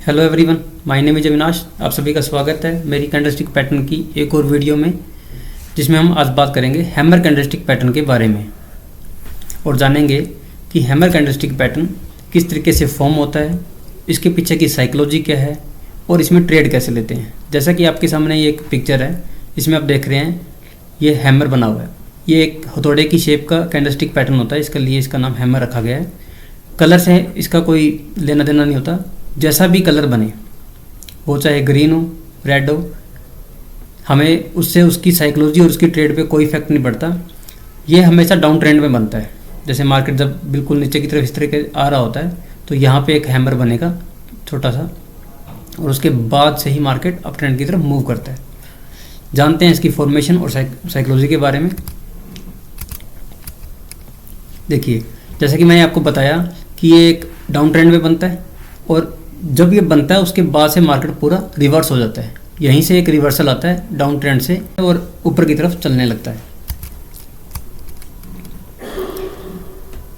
Hello everyone, my name is Avinash. आप सभी का स्वागत है मेरी कैंडलस्टिक पैटर्न की एक और वीडियो में, जिसमें हम आज बात करेंगे हैमर कैंडलस्टिक पैटर्न के बारे में और जानेंगे कि हैमर कैंडलस्टिक पैटर्न किस तरीके से फॉर्म होता है, इसके पीछे की साइकोलॉजी क्या है और इसमें ट्रेड कैसे लेते हैं। जैसा कि आपके सामने ये एक पिक्चर है, इसमें आप देख रहे हैं ये हैमर बना हुआ है। ये एक हथौड़े की शेप का कैंडलस्टिक पैटर्न होता है, इसके लिए इसका नाम हैमर रखा गया है। कलर से इसका कोई लेना देना नहीं होता, जैसा भी कलर बने वो चाहे ग्रीन हो रेड हो, हमें उससे उसकी साइकोलॉजी और उसकी ट्रेड पे कोई इफेक्ट नहीं पड़ता। ये हमेशा डाउन ट्रेंड में बनता है। जैसे मार्केट जब बिल्कुल नीचे की तरफ इस तरह के आ रहा होता है तो यहाँ पे एक हैमर बनेगा छोटा सा, और उसके बाद से ही मार्केट अप ट्रेंड की तरफ मूव करता है। जानते हैं इसकी फॉर्मेशन और साइकोलॉजी के बारे में। देखिए, जैसा कि मैंने आपको बताया कि ये एक डाउन ट्रेंड में बनता है और जब ये बनता है उसके बाद से मार्केट पूरा रिवर्स हो जाता है। यहीं से एक रिवर्सल आता है डाउन ट्रेंड से और ऊपर की तरफ चलने लगता है।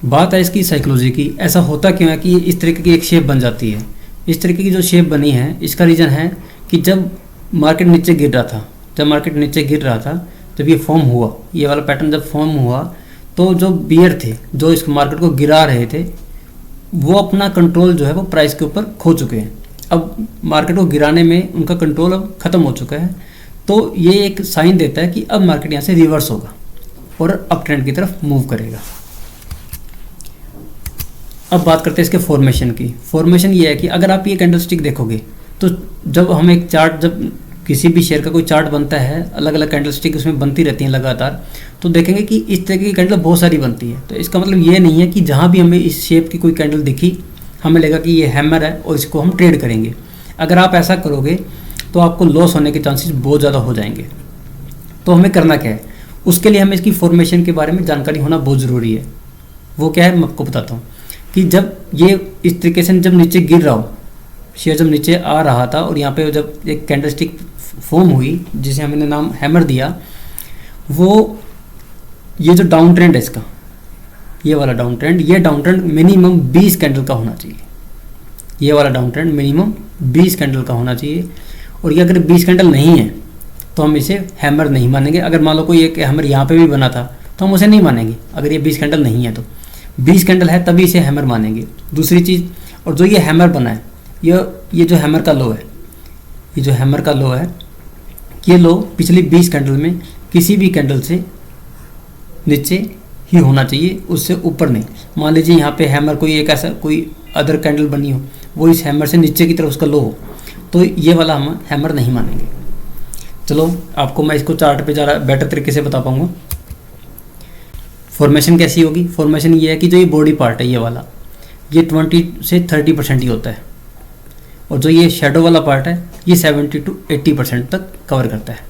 बात है इसकी साइकोलॉजी की, ऐसा होता क्यों है कि इस तरीके की एक शेप बन जाती है। इस तरीके की जो शेप बनी है इसका रीज़न है कि जब मार्केट नीचे गिर रहा था, जब ये फॉर्म हुआ, ये वाला पैटर्न जब फॉर्म हुआ, तो जो बियर थे जो इस मार्केट को गिरा रहे थे वो अपना कंट्रोल जो है वो प्राइस के ऊपर खो चुके हैं। अब मार्केट को गिराने में उनका कंट्रोल अब ख़त्म हो चुका है, तो ये एक साइन देता है कि अब मार्केट यहाँ से रिवर्स होगा और अप ट्रेंड की तरफ मूव करेगा। अब बात करते हैं इसके फॉर्मेशन की। फॉर्मेशन ये है कि अगर आप ये कैंडलस्टिक देखोगे तो जब हम एक चार्ट, जब किसी भी शेयर का कोई चार्ट बनता है, अलग अलग कैंडलस्टिक उसमें बनती रहती हैं लगातार, तो देखेंगे कि इस तरह की कैंडल बहुत सारी बनती है। तो इसका मतलब ये नहीं है कि जहाँ भी हमें इस शेप की कोई कैंडल दिखी हमें लगा कि ये हैमर है और इसको हम ट्रेड करेंगे। अगर आप ऐसा करोगे तो आपको लॉस होने के चांसेस बहुत ज़्यादा हो जाएंगे। तो हमें करना क्या है, उसके लिए हमें इसकी फॉर्मेशन के बारे में जानकारी होना बहुत ज़रूरी है। वो क्या है मैं आपको बताता हूँ कि जब ये इस तरीके से जब नीचे गिर रहा हो, शेयर जब नीचे आ रहा था और यहाँ पे जब एक कैंडलस्टिक फॉर्म हुई जिसे हमने नाम हैमर दिया, वो ये जो डाउन ट्रेंड है इसका, ये वाला डाउन ट्रेंड, ये डाउन ट्रेंड मिनिमम 20 कैंडल का होना चाहिए। ये वाला डाउन ट्रेंड मिनिमम 20 कैंडल का होना चाहिए। और ये अगर 20 कैंडल नहीं है तो हम इसे हैमर नहीं मानेंगे। अगर मान लो कोई एक हैमर यहाँ पे भी बना था तो हम उसे नहीं मानेंगे। अगर ये 20 कैंडल नहीं है तो 20 कैंडल है तभी इसे हैमर मानेंगे। दूसरी चीज़, और जो ये हैमर बना है, ये जो हैमर का लो है, ये जो हैमर का लो है, ये लो पिछली 20 कैंडल में किसी भी कैंडल से नीचे ही होना चाहिए, उससे ऊपर नहीं। मान लीजिए यहाँ पे हैमर कोई एक ऐसा कोई अदर कैंडल बनी हो, वो इस हैमर से नीचे की तरफ उसका लो हो, तो ये वाला हम हैमर नहीं मानेंगे। चलो आपको मैं इसको चार्ट पे ज़रा बेटर तरीके से बता पाऊँगा। फॉर्मेशन कैसी होगी? फॉर्मेशन ये है कि जो ये बॉडी पार्ट है ये वाला, ये 20 से 30% ही होता है, और जो ये शेडो वाला पार्ट है ये 70 to 80% तक कवर करता है,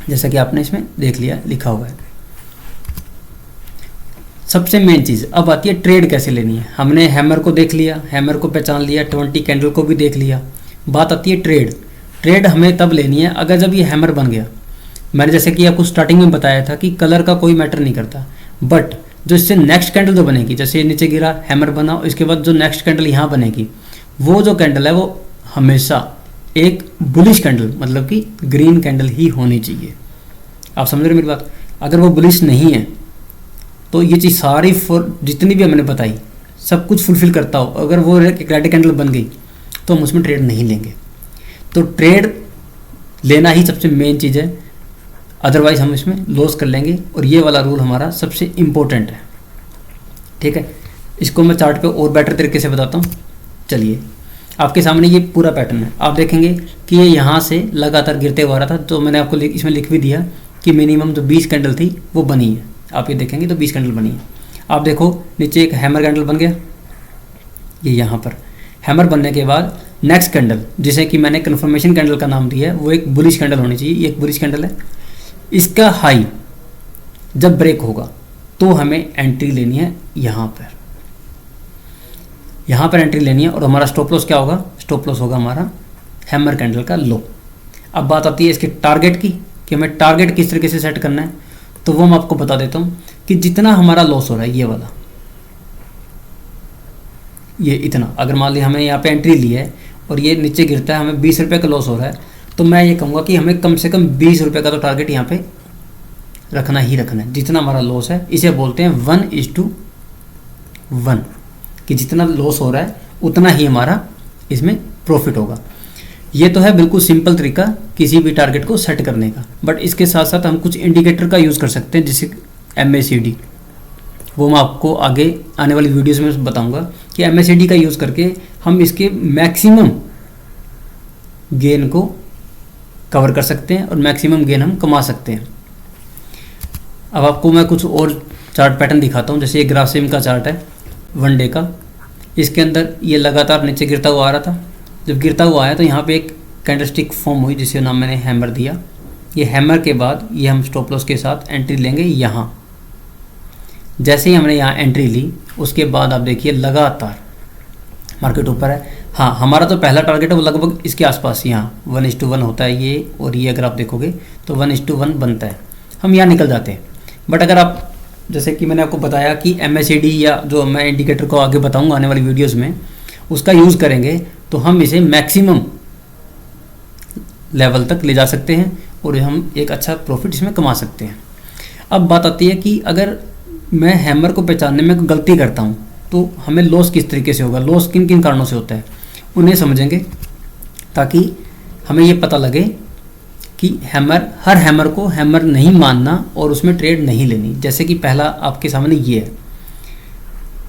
जैसा कि आपने इसमें देख लिया लिखा हुआ है। सबसे मेन चीज़ अब आती है ट्रेड कैसे लेनी है। हमने हैमर को देख लिया, हैमर को पहचान लिया, 20 कैंडल को भी देख लिया। बात आती है ट्रेड। ट्रेड हमें तब लेनी है अगर जब ये हैमर बन गया। मैंने जैसे कि आपको स्टार्टिंग में बताया था कि कलर का कोई मैटर नहीं करता, बट जो इससे नेक्स्ट कैंडल जो बनेगी, जैसे नीचे गिरा हैमर बना, इसके बाद जो नेक्स्ट कैंडल यहाँ बनेगी, वो जो कैंडल है वो हमेशा एक बुलिश कैंडल, मतलब कि ग्रीन कैंडल ही होनी चाहिए। आप समझ रहे हो मेरी बात? अगर वो बुलिश नहीं है तो ये चीज़ सारी जितनी भी हमने बताई सब कुछ फुलफिल करता हो, अगर वो एक रेड कैंडल बन गई तो हम उसमें ट्रेड नहीं लेंगे। तो ट्रेड लेना ही सबसे मेन चीज़ है, अदरवाइज हम इसमें लॉस कर लेंगे। और ये वाला रूल हमारा सबसे इम्पोर्टेंट है, ठीक है। इसको मैं चार्ट पे और बेटर तरीके से बताता हूँ। चलिए, आपके सामने ये पूरा पैटर्न है। आप देखेंगे कि ये यहाँ से लगातार गिरते हुआ रहा था, तो मैंने आपको इसमें लिख भी दिया कि मिनिमम जो 20 कैंडल थी वो बनी है। आप ये देखेंगे तो 20 कैंडल बनी है। आप देखो नीचे एक हैमर कैंडल बन गया, ये यहाँ पर हैमर बनने के बाद नेक्स्ट कैंडल, जिसे कि मैंने कन्फर्मेशन कैंडल का नाम दिया है, वो एक बुलिश कैंडल होनी चाहिए। ये एक बुलिश कैंडल है। इसका हाई जब ब्रेक होगा तो हमें एंट्री लेनी है यहाँ पर एंट्री लेनी है। और हमारा स्टॉप लॉस क्या होगा? स्टॉप लॉस होगा हमारा हैमर कैंडल का लो। अब बात आती है इसके टारगेट की, कि हमें टारगेट किस तरीके से सेट करना है। तो वो मैं आपको बता देता हूँ कि जितना हमारा लॉस हो रहा है, ये वाला ये इतना, अगर मान लिया हमें यहाँ पे एंट्री ली है और ये नीचे गिरता है, हमें 20 रुपये का लॉस हो रहा है, तो मैं ये कहूँगा कि हमें कम से कम 20 रुपये का तो टारगेट यहाँ पे रखना ही रखना है। जितना हमारा लॉस है इसे बोलते हैं 1:1, कि जितना लॉस हो रहा है उतना ही हमारा इसमें प्रॉफिट होगा। ये तो है बिल्कुल सिंपल तरीका किसी भी टारगेट को सेट करने का, बट इसके साथ साथ हम कुछ इंडिकेटर का यूज़ कर सकते हैं, जैसे MACD। वो मैं आपको आगे आने वाली वीडियोस में बताऊंगा कि MACD का यूज़ करके हम इसके मैक्सिमम गेन को कवर कर सकते हैं और मैक्सिमम गेन हम कमा सकते हैं। अब आपको मैं कुछ और चार्ट पैटर्न दिखाता हूँ। जैसे ये ग्रासिम का चार्ट है 1 डे का, इसके अंदर ये लगातार नीचे गिरता हुआ आ रहा था। जब गिरता हुआ आया तो यहाँ पे एक कैंडलस्टिक फॉर्म हुई जिसका नाम मैंने हैमर दिया। ये हैमर के बाद ये हम स्टॉप लॉस के साथ एंट्री लेंगे यहाँ। जैसे ही हमने यहाँ एंट्री ली उसके बाद आप देखिए लगातार मार्केट ऊपर है। हाँ, हमारा तो पहला टारगेट है वो लगभग इसके आसपास, यहाँ 1:1 होता है ये, और ये अगर आप देखोगे तो 1:1 बनता है, हम यहाँ निकल जाते हैं। बट अगर आप, जैसे कि मैंने आपको बताया कि MACD या जो मैं इंडिकेटर को आगे बताऊंगा आने वाली वीडियोस में, उसका यूज़ करेंगे तो हम इसे मैक्सिमम लेवल तक ले जा सकते हैं और हम एक अच्छा प्रॉफिट इसमें कमा सकते हैं। अब बात आती है कि अगर मैं हैमर को पहचानने में गलती करता हूँ तो हमें लॉस किस तरीके से होगा, लॉस किन किन कारणों से होता है उन्हें समझेंगे, ताकि हमें ये पता लगे कि हर हैमर को हैमर नहीं मानना और उसमें ट्रेड नहीं लेनी। जैसे कि पहला आपके सामने ये है,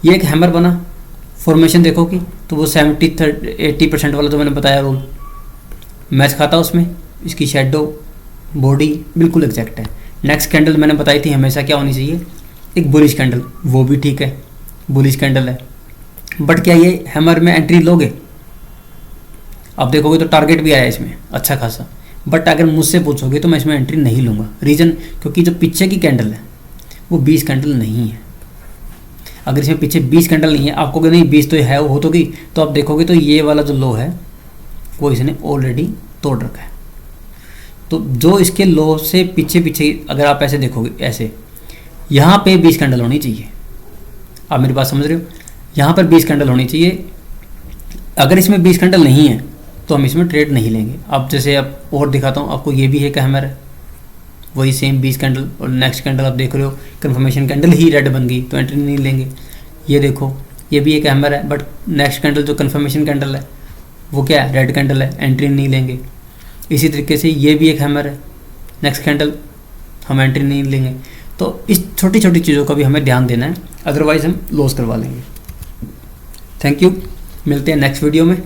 ये एक हैमर बना, फॉर्मेशन देखोगे तो वो 70-80% वाला जो मैंने बताया रूल मैच खाता उसमें, इसकी शेडो बॉडी बिल्कुल एग्जैक्ट है। नेक्स्ट कैंडल मैंने बताई थी हमेशा क्या होनी चाहिए, एक बुलिश कैंडल, वो भी ठीक है, बुलिश कैंडल है। बट क्या ये हैमर में एंट्री लोगे? आप देखोगे तो टारगेट भी आया इसमें अच्छा खासा, बट अगर मुझसे पूछोगे तो मैं इसमें एंट्री नहीं लूँगा। रीज़न, क्योंकि जो पीछे की कैंडल है वो 20 कैंडल नहीं है। अगर इसमें पीछे 20 कैंडल नहीं है, आपको नहीं 20 तो है हो तो गई, तो आप देखोगे तो ये वाला जो लो है वो इसने ऑलरेडी तोड़ रखा है। तो जो इसके लो से पीछे पीछे अगर आप ऐसे देखोगे, ऐसे यहाँ पे 20 कैंडल होनी चाहिए। आप मेरी बात समझ रहे हो? यहाँ पर 20 कैंडल होनी चाहिए। अगर इसमें 20 कैंडल नहीं है तो हम इसमें ट्रेड नहीं लेंगे। अब जैसे अब और दिखाता हूँ आपको, ये भी है हैमर है, वही सेम 20 कैंडल, और नेक्स्ट कैंडल आप देख रहे हो कंफर्मेशन कैंडल ही रेड बन गई तो एंट्री नहीं लेंगे। ये देखो ये भी एक हैमर है, बट नेक्स्ट कैंडल जो कंफर्मेशन कैंडल है वो क्या है, रेड कैंडल है, एंट्री नहीं लेंगे। इसी तरीके से ये भी एक हैमर है, नेक्स्ट कैंडल हम एंट्री नहीं लेंगे। तो इस छोटी छोटी चीज़ों का भी हमें ध्यान देना है, अदरवाइज़ हम लॉस करवा लेंगे। थैंक यू, मिलते हैं नेक्स्ट वीडियो में।